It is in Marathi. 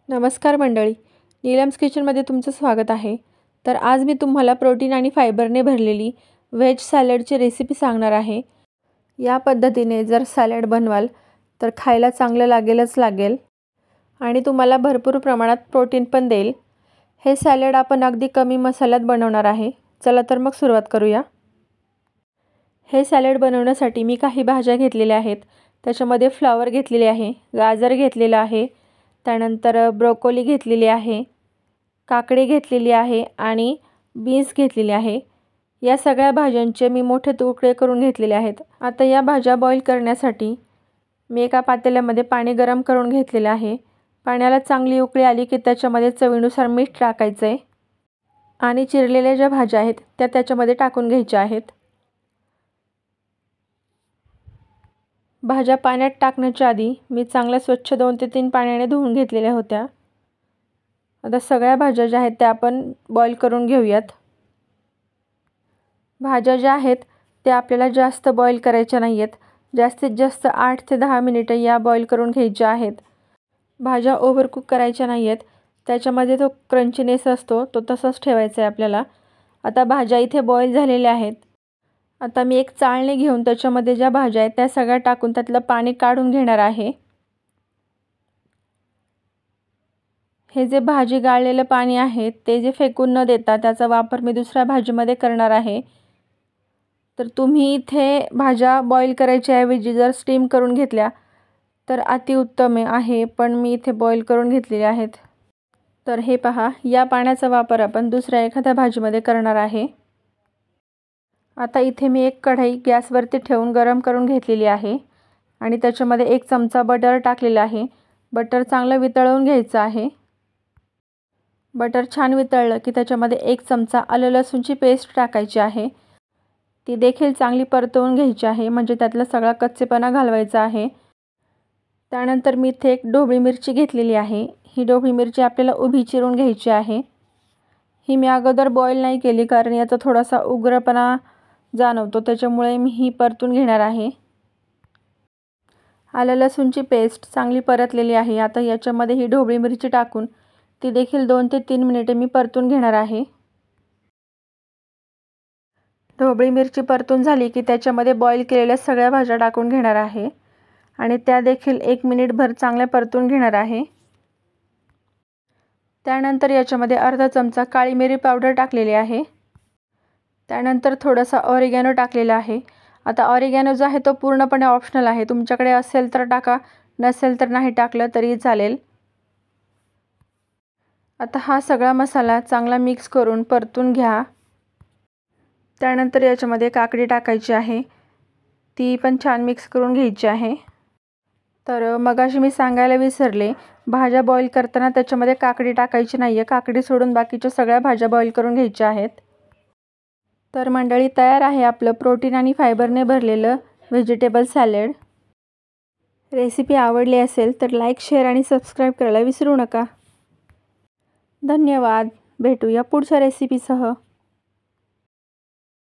नमस्कार मंडळी, नीलम्स किचनमध्ये तुमचं स्वागत आहे। तर आज मी तुम्हाला प्रोटीन आणि फायबरने भरलेली व्हेज सॅलडची रेसिपी सांगणार आहे। या पद्धतीने जर सॅलड बनवाल तर खायला चांगलं लागेल आणि तुम्हाला भरपूर प्रमाणात प्रोटीन पण देईल। हे सॅलड आपण अगदी कमी मसाल्यात बनवणार आहे। चला तर मग सुरुवात करूया। हे सॅलड बनवण्यासाठी मी काही भाज्या घेतलेल्या आहेत। त्याच्यामध्ये फ्लावर घेतलेले आहे, गाजर घेतलेले आहे, त्यानंतर ब्रोकोली घेतलेली आहे, काकडी घेतलेली आहे आणि बीन्स घेतलेले आहे। या सगळ्या भाज्यांचे मी मोठे तुकडे करून घेतलेले आहेत। आता या भाज्या बॉईल करण्यासाठी मी एका पातेल्यामध्ये पाणी गरम करून घेतलेले आहे। पाण्याला चांगली उकळी आली की त्याच्यामध्ये चवीनुसार मीठ टाकायचे आहे आणि चिरलेल्या ज्या भाज्या आहेत त्या त्याच्यामध्ये टाकून घ्यायच्या आहेत। भाज्या पाण्यात टाकण्याच्या आधी मी चांगल्या स्वच्छ 2 ते 3 पाण्याने धुवून घेतलेल्या होत्या। आता सगळ्या भाज्या ज्या आहेत त्या आपण बॉईल करून घेऊयात। भाज्या ज्या आहेत त्या आपल्याला जास्त बॉईल करायच्या नाहीयेत। जास्तीत जास्त 8 ते 10 मिनिटे या बॉईल करून घ्यायच्या आहेत। भाज्या ओव्हरकुक करायच्या नाहीयेत। त्याच्यामध्ये तो क्रंचीनेस असतो तो तसाच ठेवायचा आहे आपल्याला। आता भाज्या इथे बॉईल झालेल्या आहेत। आता मी एक चाळणी घेऊन त्याच्यामध्ये ज्या भाज्या आहेत त्या सगळ्या टाकून त्यातलं पाणी काढून घेणार आहे। हे जे भाजी गाळलेलं पाणी आहे ते जे फेकून न देता त्याचा वापर मी दुसऱ्या भाजीमध्ये करणार आहे। तर तुम्ही इथे भाज्या बॉईल करायच्या ऐवजी जर स्टीम करून घेतल्या तर अतिउत्तम आहे, पण मी इथे बॉईल करून घेतलेले आहेत। तर हे पहा, या पाण्याचा वापर आपण दुसऱ्या एखाद्या भाजीमध्ये करणार आहे। आता इथे मी एक कढई गॅसवरती ठेवून गरम करून घेतलेली आहे आणि त्याच्यामध्ये 1 चमचा बटर टाकलेला आहे। बटर चांगलं वितळवून घ्यायचं आहे। बटर छान वितळलं की त्याच्यामध्ये 1 चमचा आलं लसूणची पेस्ट टाकायची आहे। ती देखील चांगली परतवून घ्यायची आहे, म्हणजे त्यातला सगळा कच्चेपणा घालवायचा आहे। त्यानंतर मी इथे एक ढोबळी मिरची घेतलेली आहे। ही ढोबळी मिरची आपल्याला उभी चिरून घ्यायची आहे। ही मी अगोदर बॉईल नाही केली कारण याचा थोडासा उग्रपणा जाणवतो, त्याच्यामुळे मी ही परतून घेणार आहे। आलं लसूणची पेस्ट चांगली परतलेली आहे। आता याच्यामध्ये ही ढोबळी मिरची टाकून ती देखील 2 ते 3 मिनिटे मी परतून घेणार आहे। ढोबळी मिरची परतून झाली की त्याच्यामध्ये बॉईल केलेल्या सगळ्या भाज्या टाकून घेणार आहे आणि त्या देखील 1 मिनिटभर चांगल्या परतून घेणार आहे। त्यानंतर याच्यामध्ये अर्धा चमचा काळी मिरी पावडर टाकलेली आहे। त्यानंतर थोडासा ऑरिगॅनो टाकलेला आहे। आता ऑरिगॅनो जो आहे तो पूर्णपणे ऑप्शनल आहे, तुमच्याकडे असेल तर टाका, नसेल तर नाही टाकलं तरी चालेल। आता हा सगळा मसाला चांगला मिक्स करून परतून घ्या। त्यानंतर याच्यामध्ये काकडी टाकायची आहे, ती पण छान मिक्स करून घ्यायची आहे। तर मगाशी मी सांगायला विसरले, भाज्या बॉईल करताना त्याच्यामध्ये काकडी टाकायची नाही आहे। काकडी सोडून बाकीच्या सगळ्या भाज्या बॉईल करून घ्यायच्या आहेत। तर मंडळी, तयार आहे आपलं प्रोटीन आणि फायबरने भरलेलं व्हेजिटेबल सॅलड। रेसिपी आवडली असेल तर लाईक, शेअर आणि सबस्क्राईब करायला विसरू नका। धन्यवाद। भेटूया पुढच्या रेसिपीसह।